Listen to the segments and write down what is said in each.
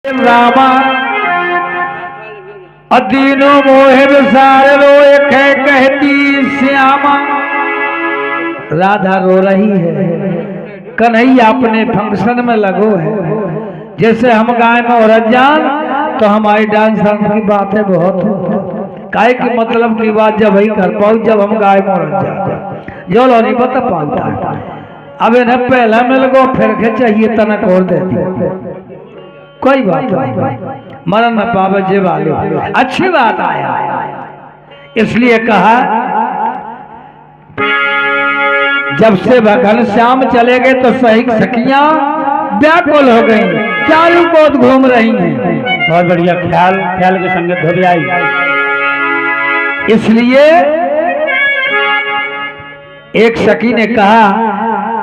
रामा अदीनो मोहे विसार रोए कहती श्यामा। राधा रो रही है, कन्हैया अपने फंक्शन में लगो है। जैसे हम गाय में औरत जान तो हमारी डांस की बातें बहुत हो काय की मतलब की बात जब वही कर पाऊ जब हम गाय में औरत जान जो लो नहीं पता पाता है। अब इन्हें पहला मिल गो फिर के चाहिए तनक और देती कोई बात नहीं, मरण न पावे जे वाले अच्छी बात आया। इसलिए कहा जब से भगवान श्याम चले गए तो सही सखियां व्याकुल हो गई, चारों कोत घूम रही हैं। बहुत बढ़िया ख्याल ख्याल के संगत धोरी आई। इसलिए एक सखी ने कहा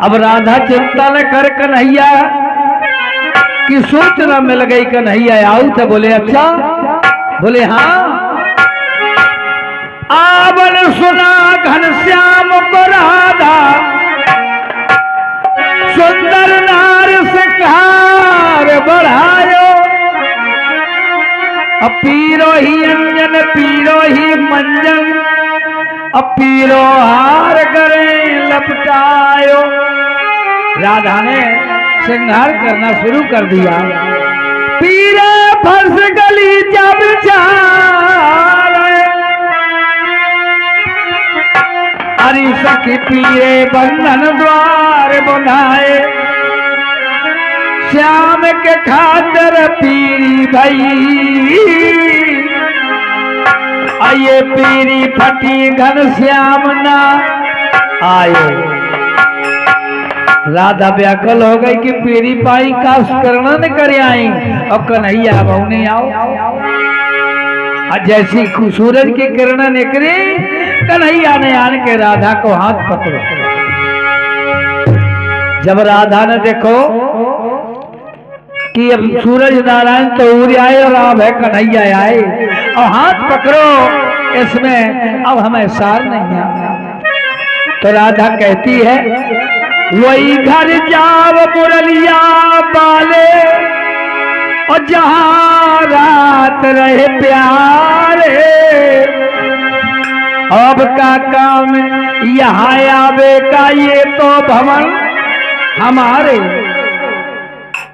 अब राधा चिंता न कर कन्हैया की सूचना मिल गई कन्हैया आऊ थे। बोले अच्छा, बोले हाँ। आवन सुना घनश्याम को राधा सुंदर नार से कार बढ़ायो। पीरो ही अंजन पीरो ही मंजन पीरो हार करे लपटायो। राधा ने श्रृंगार करना शुरू कर दिया। पीरे फंस गली जब चार हरी सखी पीरे बंधन द्वार बनाए। श्याम के खातिर पीरी भई आये पीरी फटी घन श्याम ना आए। राधा व्याकुल हो गई कि पीरी पाई का करण न कर आई और कन्हैया बहु नहीं आओ। जैसी सूरज की किरण निकली कन्हैया ने आन के राधा को हाथ पकड़ो। जब राधा ने देखो कि अब सूरज नारायण तो सूर्य आए और अब है कन्हैया आए और हाथ पकड़ो इसमें अब हमें सार नहीं है। तो राधा कहती है वही घर जाव मुरलिया पाले और जहां रात रहे प्यारे। अब का काम यहाँ आवे का ये तो भवन हमारे।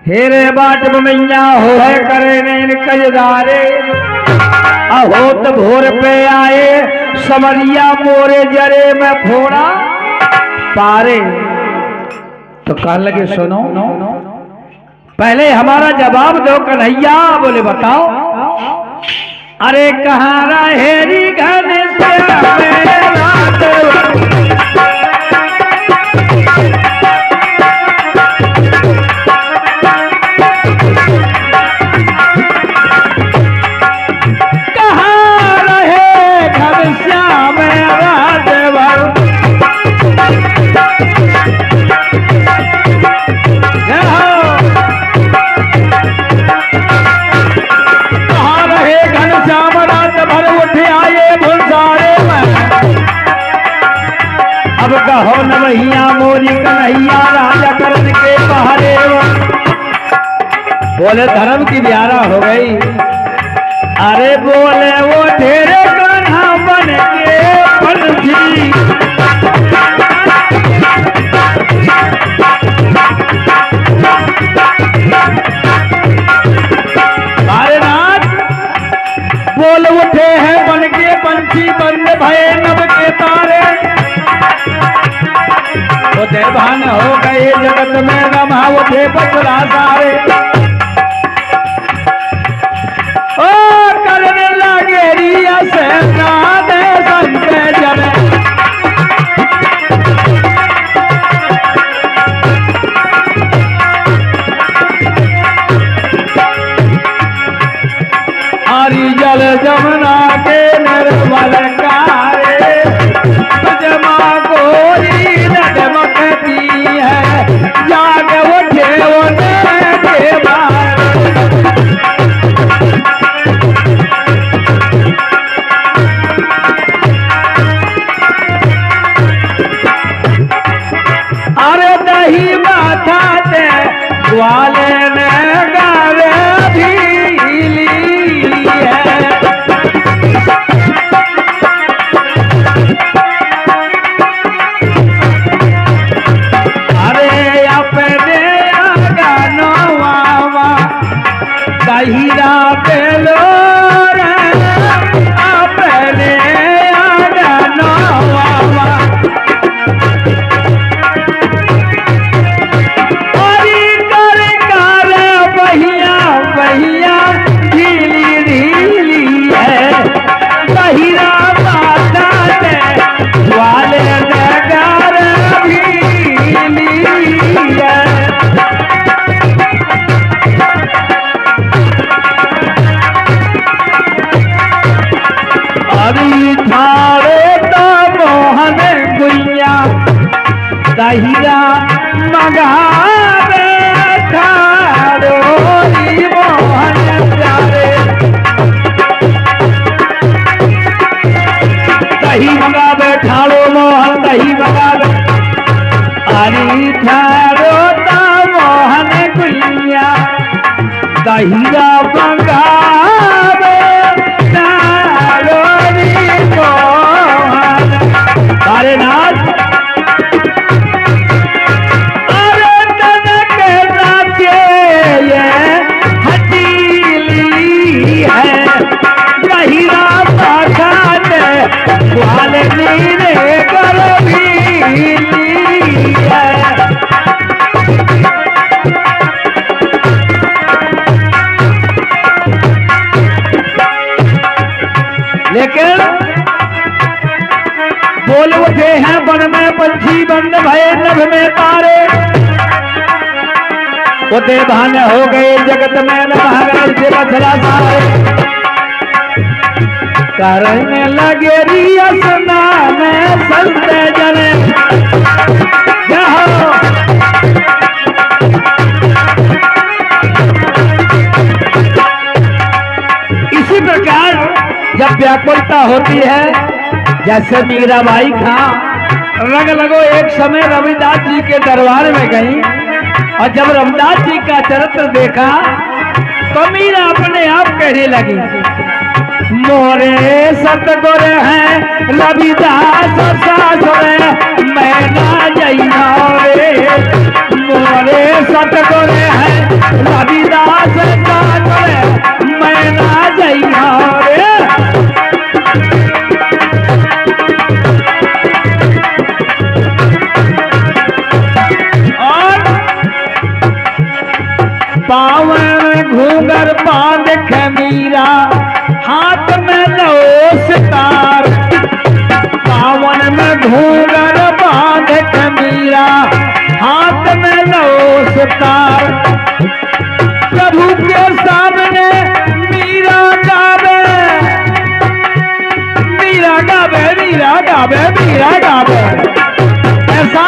हेरे बाट मैया हो है करे नैन कजदारे। अहोत भोर पे आए समरिया मोरे जरे में फोड़ा पारे। तो कह लगे सुनो पहले हमारा जवाब दो कन्हैया। बोले बताओ। अरे कहाँ रहेरी घन हो नवैया मोरी कन्हैया राजा करण के पहाड़े। बोले धर्म की ब्यारा हो गई। अरे बोले वो ढेरे कान्हा बन के पंछी। अरे नाथ बोल उठे हैं बन के पंछी बंद भये नभ के तारे। देवान हो गए जगत में रमा उठे पचरा सारे। ओ करने लगे रिया से नादे संते जने। आरी जल जमुना के निर्मल कारे जमा गोरी जाग उठे अरे दही माथा ते ग्वाले ने गावे भी दहीरा बेलो रे अपने आंगनवा हरी कर कर बहिया बहिया ढीली ढीली है दहीरा माता ने वाले नगर भीली है अभी ठाड़े तो मोहन गुइया दहीरा मगावे ठाड़ो मोहन प्यारे दही मंगावे ठाड़ो मोहन दही मंगावे अरे ठाड़ो तो मोहन गुइया दहीरा मंगावे अरे नाथ अरे कनक नाचे ये हटीली है दहीरा पाखंड ग्वाल नीरे कर भीली है लेकिन बोल उठे हैं वन में पंछी बंद भये नभ में तारे उते भान हो गए जगत में न भागल से बछड़ा सारे करने लगे रियसना में संत जने इसी प्रकार जब व्याकुलता होती है जैसे मीराबाई खां रंग लगो एक समय रविदास जी के दरबार में गई और जब रविदास जी का चरित्र देखा तो मीरा अपने आप कहने लगी मोरे सतगुर हैं रविदास सासुर मैं ना जइया रे मोरे सतगुर हैं रविदास सासुर मैं ना जइया रे पावन घूंगर बांध खमीरा हाथ में लो सितार पावन में घूंगर बांध खमीरा हाथ में लो सितार प्रभु के सामने मीरा गावे मीरा गावे मीरा गावे मीरा गावे ऐसा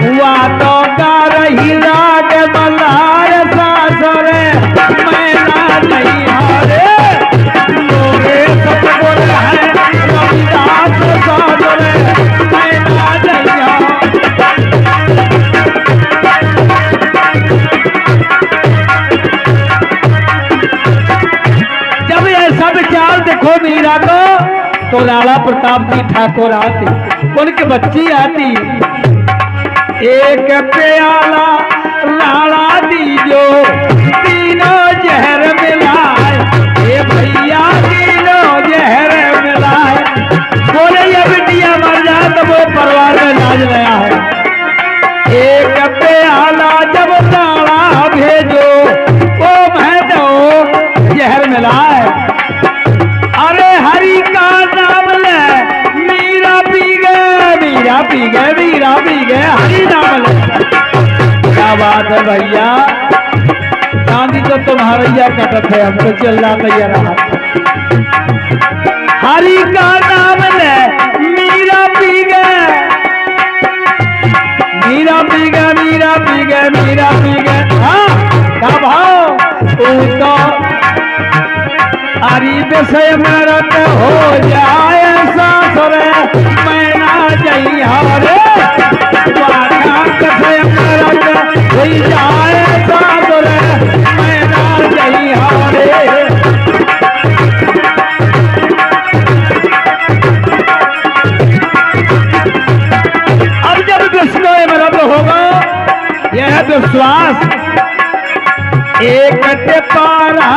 हुआ तो गा रही राग मल्हार सासुरे मैं ना जइया रे मोरे सतगुर है रविदास सासुरे मैं ना जइया जब ये सब ख्याल देखो मीरा को तो लाला प्रताप जी ठाकुर आते उनकी बच्ची आती एक प्याला लाला दीजो तीनों जहर मिलाए ये भैया तीनों जहर मिलाए बोले ये बिटिया मर जाए तो वो परिवार में लाज नया है एक प्याला जब लाला भेजो वो मैं दो जहर मिलाए अरे हरि का नाम ले मीरा पी गए मीरा पी गए मीरा पी गए हरि नाम ले क्या बात है भैया चांदी तो तुम्हारा कटत है हमको चलना तैयार रहा हरि का नाम ले मीरा पी गए मीरा पी गए मीरा पी गए मीरा पी गए हाँ क्या भाव तू तो हरि विषय मरत हो जाए सासुर मैं ना जइया रे विषय मरत हो जाए सासुर मैं ना जइया रे अब जब विषय मरत होगा यह विश्वास एक पारा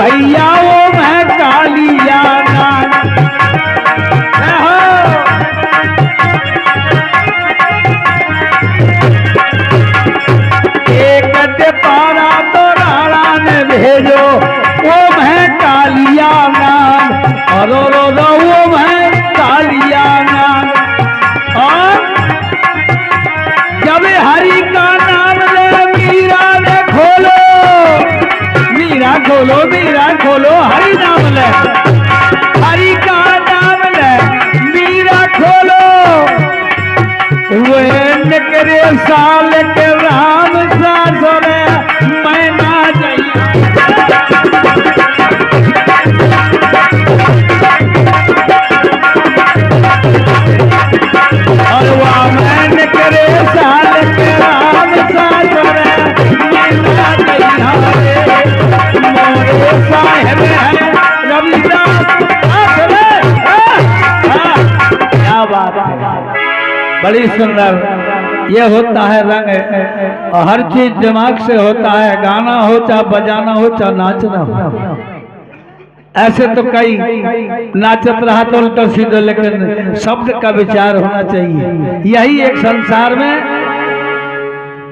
कन्हैया ओम है कालिया नाम। एक पारा तो राणा ने भेजो ओम है कालिया नाम, रो ओम है कालिया नाम। और जब हरि का नाम ले मीरा ने खोलो, मीरा खोलो, मीरा खोलो, हरि नाम ले, हरि का नाम ले मीरा खोलो। वे निकरे साल के राम सासरे मैं ना जाइए। और वह मैं निकरे साल के राम सासरे मैं ना जाइए। मोरे साहेब है रविदास आसरे। क्या बात है, बड़ी सुंदर। ये होता है रंग, और हर चीज दिमाग से होता है। गाना हो चाहे बजाना हो चाहे नाचना हो। ऐसे तो कई नाचत रहा तो उल्टा सीधा, लेकिन शब्द का विचार होना चाहिए। यही एक संसार में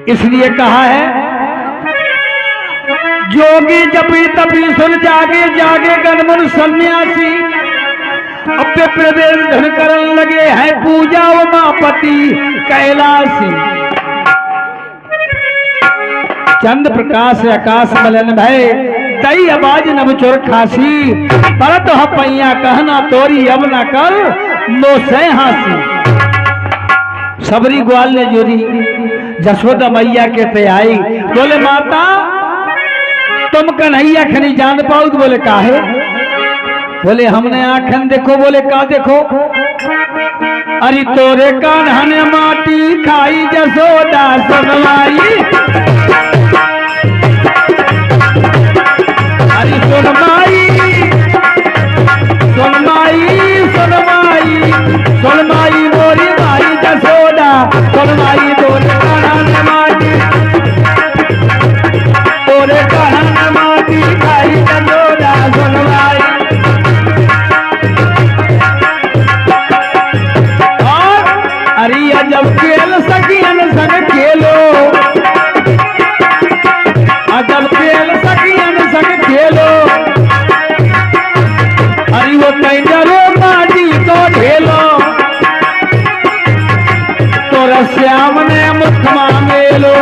इसलिए कहा है, जोगी जपी तपी सुन जागे, जागे गणमुन सन्यासी, अपने प्रवेश धन करन लगे हैं पूजा उमापति कैलासी। चंद प्रकाश आकाश मलन भय, तई आवाज नभ चोर खासी, परत हपैया कहना तोरी अब न कर मोसे हासी। सबरी ग्वाल ने जोरी जसोदा मैया के पे आई, बोले माता तुम कन्हैया खनी जान पाओ? तो बोले काहे? बोले हमने आंखन देखो। बोले का देखो? अरे तोरे कान्हा ने माटी खाई जसोदा सुनवाई। अरे सुनमाई सुनमाई सुनमाई सुनमाई मोरी माई जसोदा सुनमाई। तोरे कान्हा ने माटी, तोरे कान्हा ने माटी खाई जसोदा सुनवाई। जब खेल सकियन संग खेलो, जब खेल सकियन संग खेलो, अरे वो कैंडरो माटी तो ढेलो। तोरा श्याम ने मुख मेलो,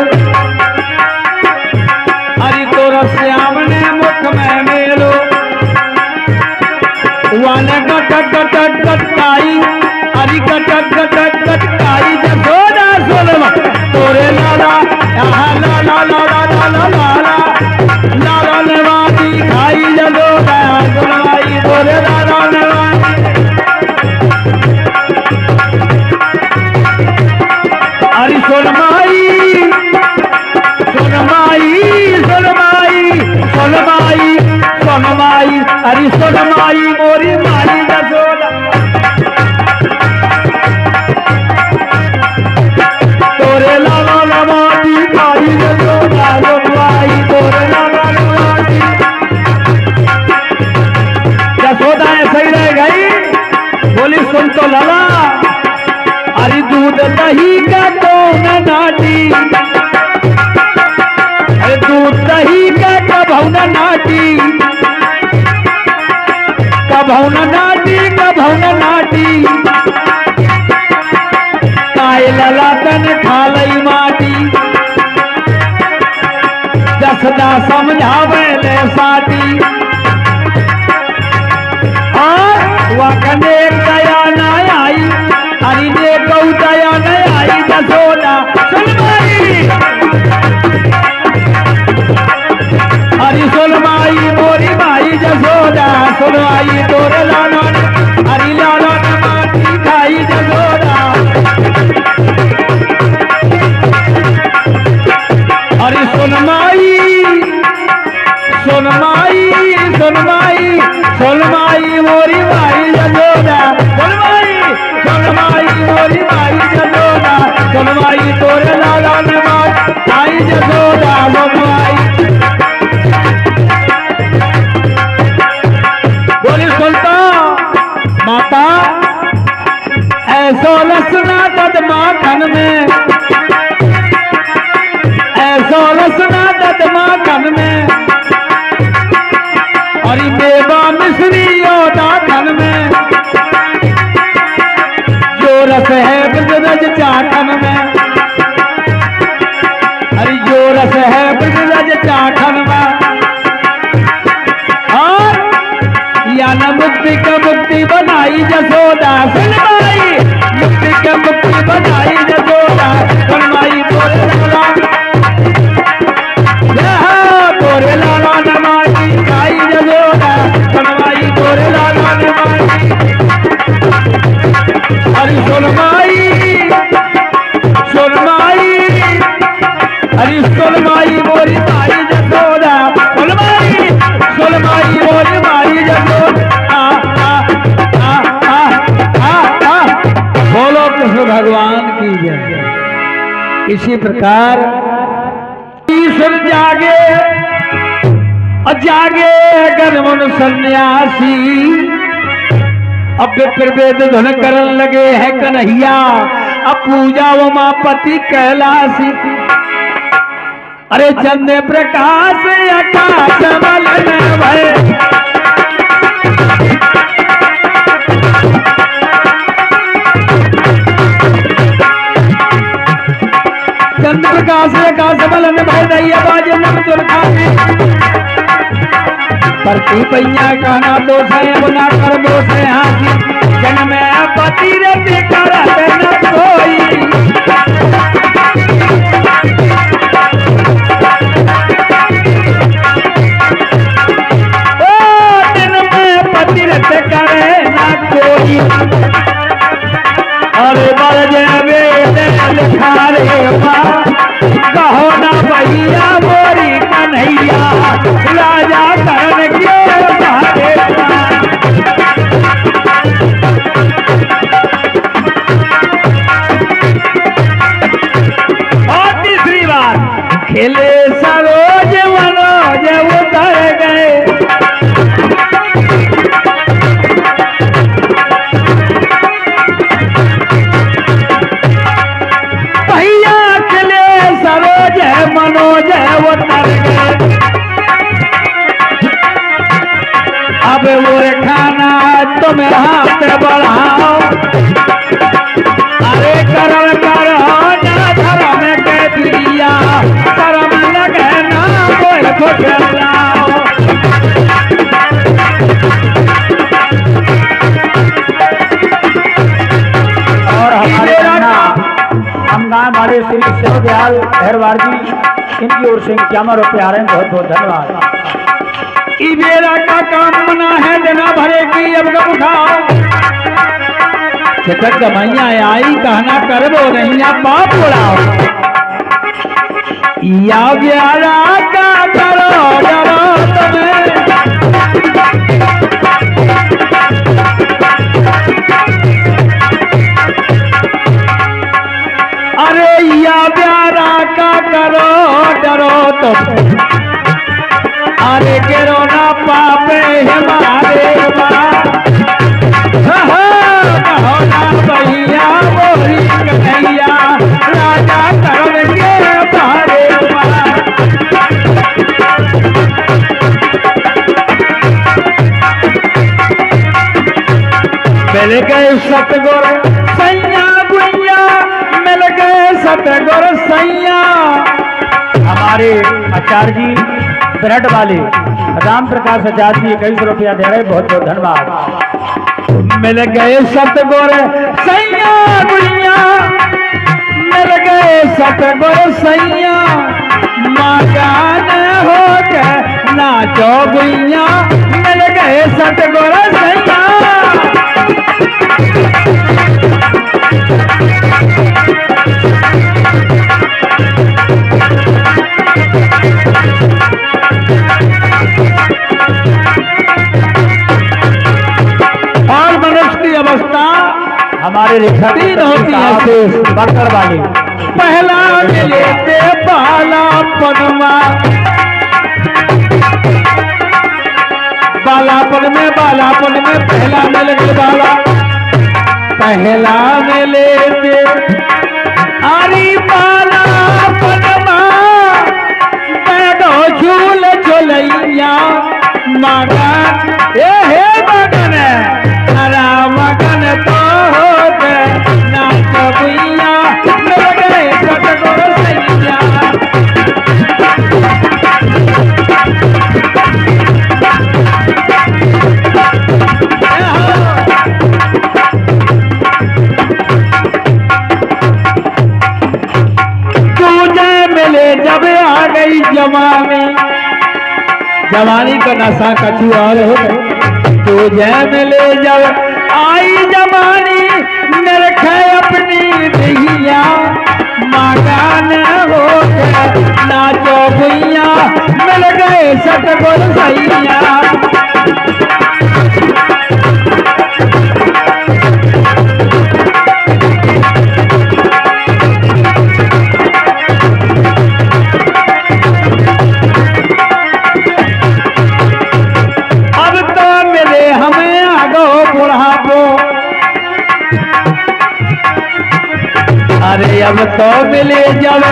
अरे तोरा श्याम ने मुख में मेलो। वाने गटक गटक गटकाई, अरे गटक गटक गटकाई जसोदा सुनवा। तोरे लाला यहाँ लाला लाला लाला लाला लाला नवाजी खाई जसोदा सुनवाई। तोरे लाला नवाजी, अरे सुनमाई सुनमाई सुनमाई सुनमाई सुनमाई, अरे सुनमाई मोरी माई जसोदा। तोरे लाला नवाजी खाई जसोदा सुनवाई। तोरे लाला नवाजी। जसोदा ऐसे ही रह गई, बोली सुन तो लाला, अरे दूध दही का कौन नाटी, अरे दूध दही का कभौ न नाटी, कभौ न नाटी, कभौ न नाटी। काय ललाटन खालई माटी, जसदा समझावे ले साटी। वकने दया न आई, अरे ने गौ दया न आई जसोदा सुनवाई। अरे सुनवाई मोरी माई जसोदा सुनवाई। तोरे लाला, अरे लाला न माटी खाई जसोदा। अरे सुनमाई सुनमाई रस है ब्रज चाखन में, अरे जो रस है ब्रज चाखन में, और या न मुक्ति का मुक्ति बनाई जसोदा सुनवाई, मुक्ति का मुक्ति बनाई जसोदा सुनवाई बोले लाला, बोले लाला नमाई आई जसोदा सुनवाई बोले लाला नमाई, अरे सुनवाई सुनवाई, अरे सुनवाई बोली माई जसोदा सुनवाई, सुनवाई बोली माई जसोदा बोलो कृष्ण भगवान की जय। इसी प्रकार ईश्वर जागे और जागे गर्मन सन्यासी, अब प्रवेद धन करन लगे है कन्हैया, अब पूजा उमापति कैलासी, अरे चंद्र प्रकाश आकाश मलन भय, चंद्र प्रकाश आकाश मलन भय, दैया बाजे मन तुरखाने, परती पैया कहना दोष है बना कर दोष है हाथी, जन्म पति रे कर न कोई, करे ना कोई, अरे बरजे लिखा रे कहो ना भैया मोरी कन्हैया, राजा करण के बारे और तीसरी बात खेले सरोज मनोज उतर गए, मनोज उतर गए, अब वो खाना तुम हाथ बढ़ाओ, अरे करम करो ना धर्म के दिया, शर्म लगे ना बोल को चलाओ, और हमारे हम गांव वाले श्री शिवदयाल भैरवार जी, इनकी ओर से इक्यावन रुपये आ रहे हैं, बहुत बहुत धन्यवाद। इबेरा का काम बना है देना भरे की, अब कब उठाओ चटक गमैया आई कहना करबो नहीं आप बाप उड़ाओ, या ब्यारा का करो डरो तुम्हें, अरे या ब्यारा का करो डरो तुम, अरे गिरो ना पापे हमारे कहो ना भैया बोली कन्हैया, राजा करण के बारे मिल गए सतगुर सैया गुइया, मिल गए सतगुर सैया, हमारे आचार्य जी ब्रड वाले राम प्रकाश आचार्य जी 21 रुपया दे रहे, बहुत बहुत धन्यवाद। मिल गए सतगुर सैया गुइया, मिल गए सतगुर सैया, मकान हो गए नाचो गुइया, मिल गए सतगुर सैया, और मनुष्य की अवस्था हमारे लेखक तीन होती है, बक्सर वाले, पहला लेते बाला पनमा, बालापन में पहला मिल गया बाला, पहला में लेते अरे बालापनमा, बैठो झूल झुलैया मगन हे मगन, हरा मगन तो हो गए ना गई जवानी, जवानी का नशा कछु और हो गए। तो जय मिले जब आई जवानी नरखे अपनी दहिया, मकान हो गया नाचो भैया, मिल गए सतगुर सैया। अरे अब तो मिले जब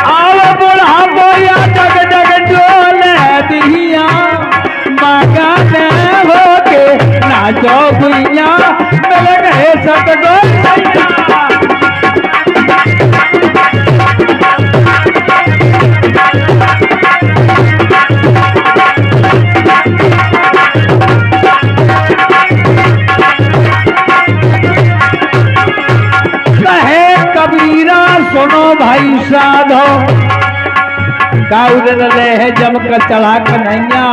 आओ बुढ़ापो या जग जग डोले दिया, मगन हो के नाचो भैया, मिल गए सतगुर सैया। सुनो भाई साधो गाउर ले है जम कर चढ़ा कन्हैया,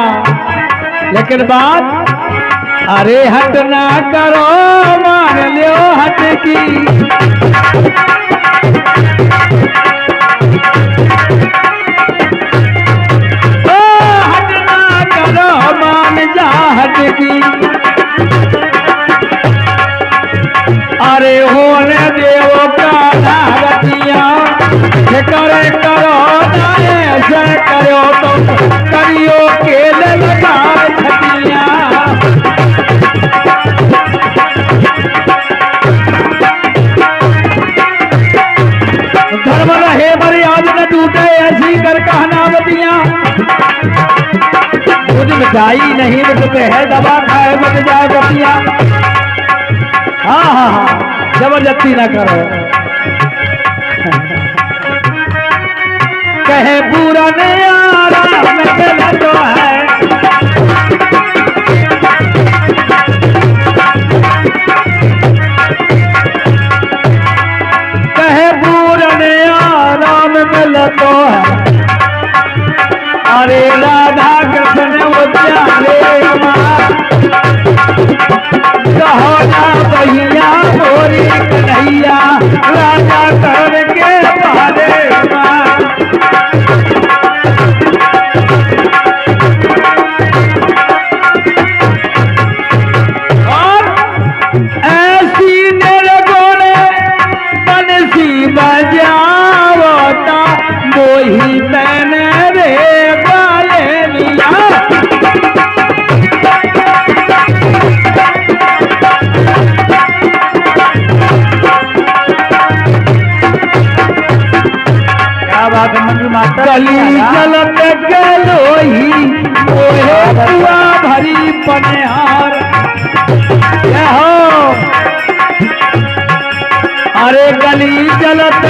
लेकिन बात अरे हट ना करो मान लियो हट की। ओ हट ना करो मान जा हट की। अरे होने देवो का नागतिया, करे करो नाए ऐसे करो तो करियो केले लगा छतिया। धर्म रहे मर्याद न टूटे ऐसी कर कहनावतियां, खुद मिठाई नहीं मिलते है दबा खाए बन जाए बतिया। हाँ हाँ हाँ जबरदस्ती ना करो। कहे पूरा नहीं आ रहा मैं तो है, कहे पूरा नहीं आ रहा मैं तो है। अरे राधा कृष्ण उद्याने कहो ना भैया मोरी कन्हैया, राजा करके पारे और ऐसी निर्गुण बंसी बजावता, मोही मैंने रे गाले लिया। गली चलत गलोही ओहे पुआ भरी पनिहार। अरे गली चलत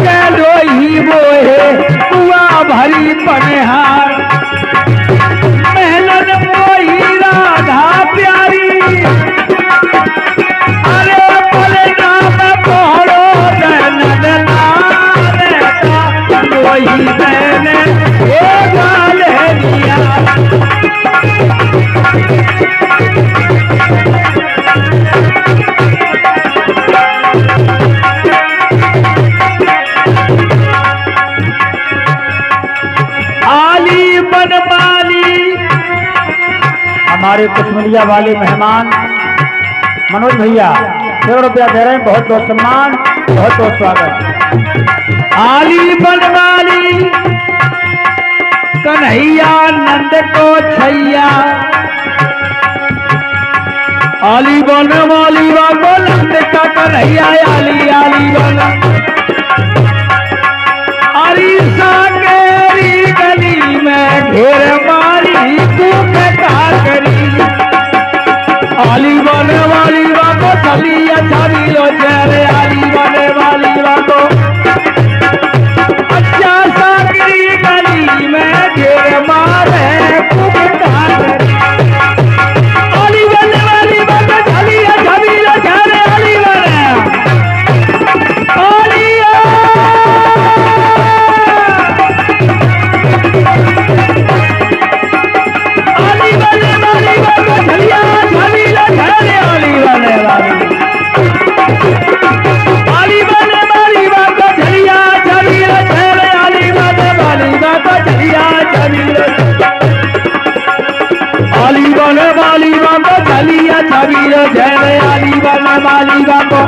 गलोही ओहे पुआ भरी पनिहार। महलन मोही राधा प्यारी, अरे बोले नाम पढ़ो वही मैंने गाले लिया। आली बनमाली हमारे कुशमलिया वाले मेहमान मनोज भैया 100 रुपया दे रहे हैं, बहुत बहुत सम्मान, बहुत बहुत स्वागत। आली बनमाली कन्हैया नंद को छैया, आली बनमाली वागो नंद का कन्हैया, आली आली बन अरीसा केरी गली में घेर मारी तूक का करी। आली बनमाली वागो चलिया छाली लो चेहरे, आली बनमाली वागो अच्छा सागरी गली में घेर मारे आली बनने वाली बात छलिया छबीला छारे आली बने आली छबीर आली बन माली बाबा चलिया छबीर जय आली बन माली बाबा